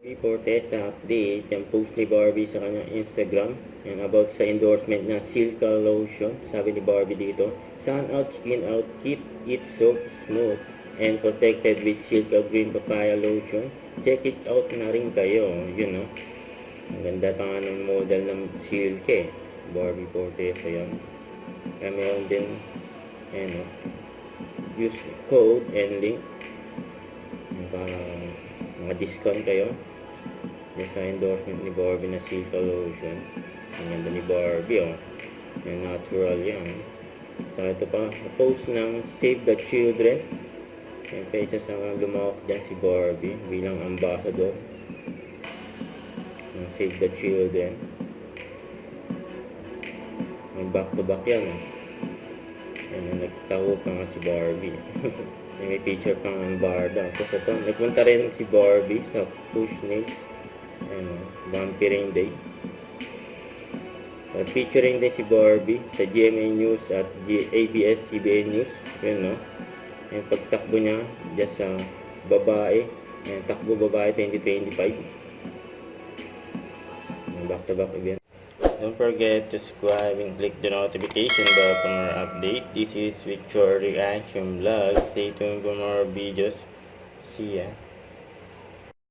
For Tessa update, yung post ni Barbie sa kanyang Instagram, yung about sa endorsement ng Silka Lotion. Sabi ni Barbie dito, sun out, skin out, keep it soft, smooth, and protected with Silka Green Papaya Lotion. Check it out na rin kayo, yun no. Ang ganda pa nga ng model ng Silka Barbie for Tessa yan. Kaya meron din, no, use code and link. Mga discount kayo sa endorsement ni Barbie na Silka Lotion. Ang ganda ni Barbie, oh. Yung natural yan. So, ito pa, post ng Save the Children. Yung pa isa sa lumawak dyan si Barbie bilang ambassador ng Save the Children. May back to back yan, oh. Yan, nagtaho pa nga si Barbie. May picture pang ang Barda. Tapos ito, nagpunta rin si Barbie sa Push Nails. Vampiring Day. Featuring din si Barbie sa GMA News at ABS-CBN News. Yun, no? Yung pagtakbo niya dyan sa babae. Yung takbo babae 2025. Back-to-back event. Don't forget to subscribe and click the notification bell for more update. This is Victor Reaction Vlog. Stay tuned for more videos. See ya.